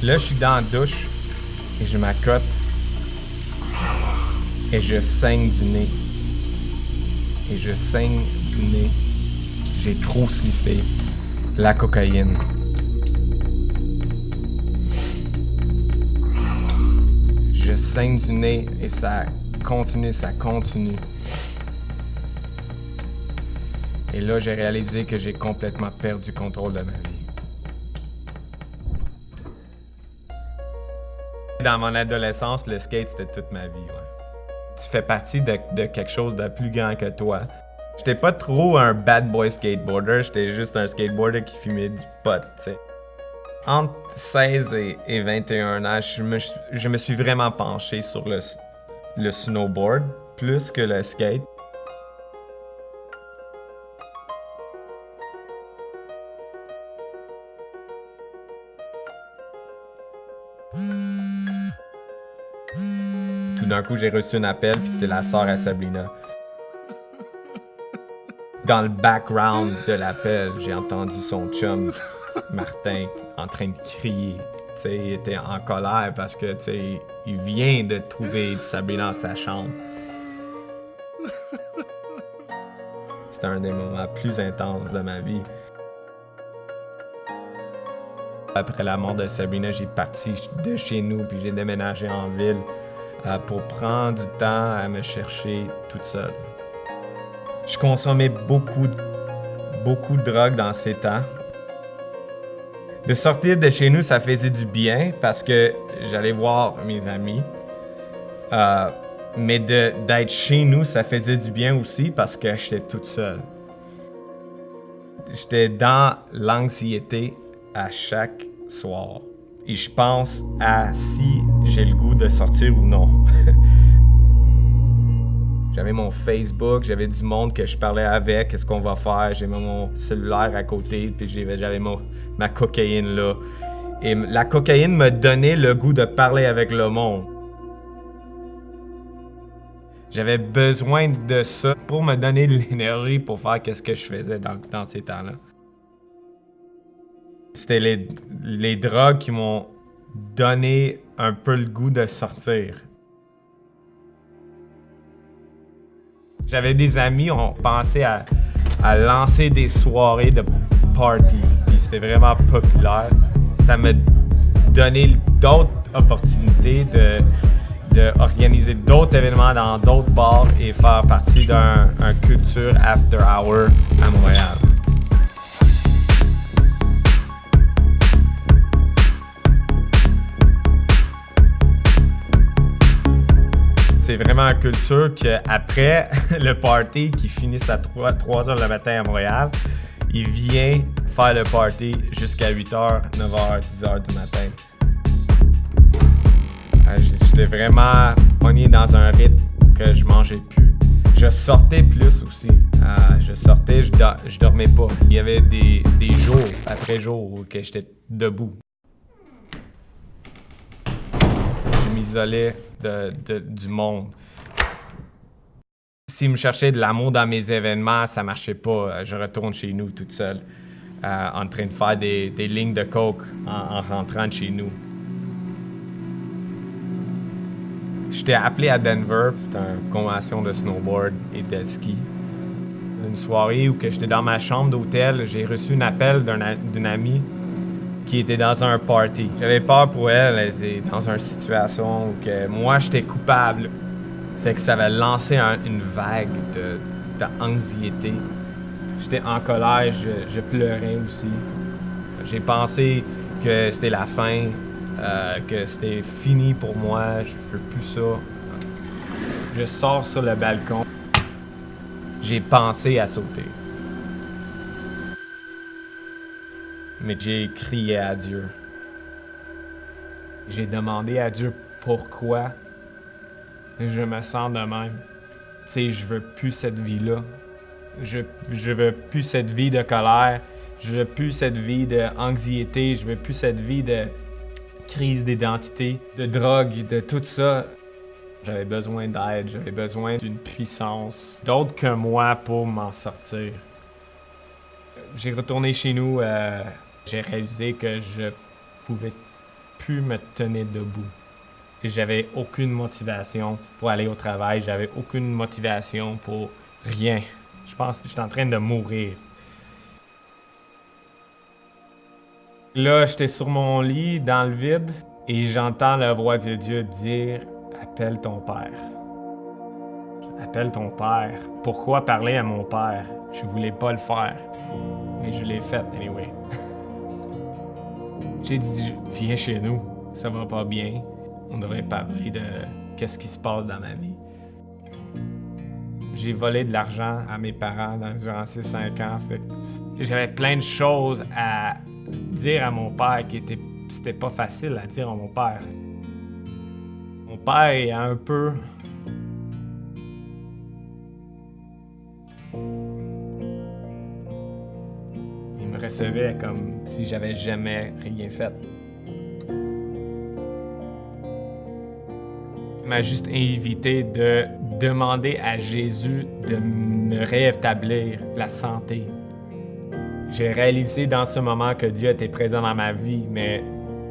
Là, je suis dans la douche et je m'accote et je saigne du nez. Et je saigne du nez. J'ai trop sniffé la cocaïne. Je saigne du nez et ça continue. Et là, j'ai réalisé que j'ai complètement perdu contrôle de ma vie. Dans mon adolescence, le skate, c'était toute ma vie. Ouais. Tu fais partie de quelque chose de plus grand que toi. J'étais pas trop un bad boy skateboarder, j'étais juste un skateboarder qui fumait du pot, tu sais. Entre 16 et 21 ans, je me suis vraiment penché sur le snowboard plus que le skate. Tout d'un coup, j'ai reçu un appel, puis c'était la sœur à Sabrina. Dans le background de l'appel, j'ai entendu son chum, Martin, en train de crier. Tu sais, il était en colère parce que, tu sais, il vient de trouver Sabrina dans sa chambre. C'était un des moments plus intenses de ma vie. Après la mort de Sabrina, j'ai parti de chez nous puis j'ai déménagé en ville pour prendre du temps à me chercher toute seule. Je consommais beaucoup de drogue dans ces temps. De sortir de chez nous, ça faisait du bien parce que j'allais voir mes amis. Mais d'être chez nous, ça faisait du bien aussi parce que j'étais toute seule. J'étais dans l'anxiété à chaque soir. Et je pense à si j'ai le goût de sortir ou non. J'avais mon Facebook, j'avais du monde que je parlais avec, qu'est-ce qu'on va faire. J'avais mon cellulaire à côté, puis j'avais ma cocaïne là. Et la cocaïne me donnait le goût de parler avec le monde. J'avais besoin de ça pour me donner de l'énergie pour faire ce que je faisais dans ces temps-là. C'était les drogues qui m'ont donné un peu le goût de sortir. J'avais des amis, on pensait à lancer des soirées de party, puis c'était vraiment populaire. Ça m'a donné d'autres opportunités de organiser d'autres événements dans d'autres bars et faire partie d'un culture after hour à Montréal. C'est vraiment une culture qu'après le party qui finit à 3 heures le matin à Montréal, il vient faire le party jusqu'à 8h, 9h, 10h du matin. J'étais vraiment pogné dans un rythme où que je mangeais plus. Je sortais plus aussi. Je sortais, je dormais pas. Il y avait des jours après jours où que j'étais debout. Je m'isolais du monde. S'ils me cherchaient de l'amour dans mes événements, ça marchait pas. Je retourne chez nous toute seule, en train de faire des lignes de coke en rentrant de chez nous. J'étais appelé à Denver, c'était une convention de snowboard et de ski. Une soirée où j'étais dans ma chambre d'hôtel, j'ai reçu un appel d'une amie qui était dans un party. J'avais peur pour elle, elle était dans une situation où moi j'étais coupable. Fait que ça avait lancé une vague d'anxiété. J'étais en colère, je pleurais aussi. J'ai pensé que c'était la fin. Que c'était fini pour moi, je veux plus ça. Je sors sur le balcon. J'ai pensé à sauter. Mais j'ai crié à Dieu. J'ai demandé à Dieu pourquoi je me sens de même. Tu sais, je veux plus cette vie-là. Je veux plus cette vie de colère. Je veux plus cette vie d'anxiété. Je veux plus cette vie de crise d'identité, de drogue, de tout ça. J'avais besoin d'aide, j'avais besoin d'une puissance d'autre que moi pour m'en sortir. J'ai retourné chez nous, j'ai réalisé que je pouvais plus pu me tenir debout. Et j'avais aucune motivation pour aller au travail, j'avais aucune motivation pour rien. Je pense que j'étais en train de mourir. Là, j'étais sur mon lit, dans le vide, et j'entends la voix de Dieu dire « Appelle ton père ». Appelle ton père. Pourquoi parler à mon père? Je voulais pas le faire, mais je l'ai fait anyway. J'ai dit « Viens chez nous, ça va pas bien. On devrait parler de qu'est-ce qui se passe dans ma vie. » J'ai volé de l'argent à mes parents durant ces 5 ans. Fait que j'avais plein de choses à dire à mon père c'était pas facile à dire à mon père. Mon père est un peu... Il me recevait comme si j'avais jamais rien fait. Il m'a juste invité de demander à Jésus de me rétablir la santé. J'ai réalisé dans ce moment que Dieu était présent dans ma vie, mais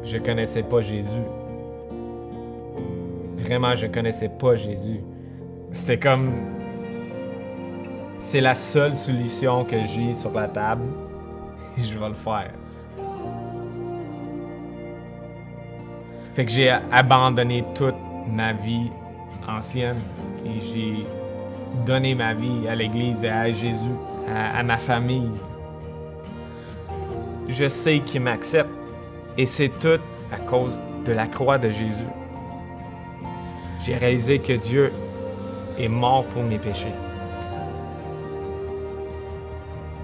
je connaissais pas Jésus. Vraiment, je connaissais pas Jésus. C'était comme... C'est la seule solution que j'ai sur la table et je vais le faire. Fait que j'ai abandonné toute ma vie ancienne et j'ai donné ma vie à l'Église et à Jésus, à ma famille. Je sais qu'il m'accepte et c'est tout à cause de la croix de Jésus. J'ai réalisé que Dieu est mort pour mes péchés.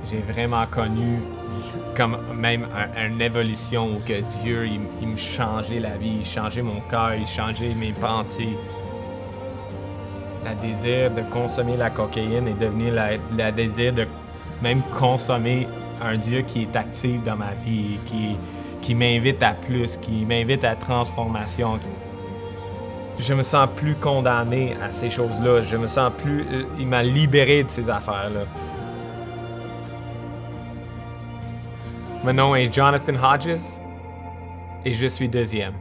J'ai vraiment connu comme même une évolution où que Dieu, il me changeait la vie, il changeait mon cœur, il changeait mes pensées. Le désir de consommer la cocaïne est devenu le désir de même consommer un Dieu qui est actif dans ma vie, qui m'invite à plus, qui m'invite à transformation. Je me sens plus condamné à ces choses-là. Je me sens plus... Il m'a libéré de ces affaires-là. Mon nom est Jonathan Hodges et je suis deuxième.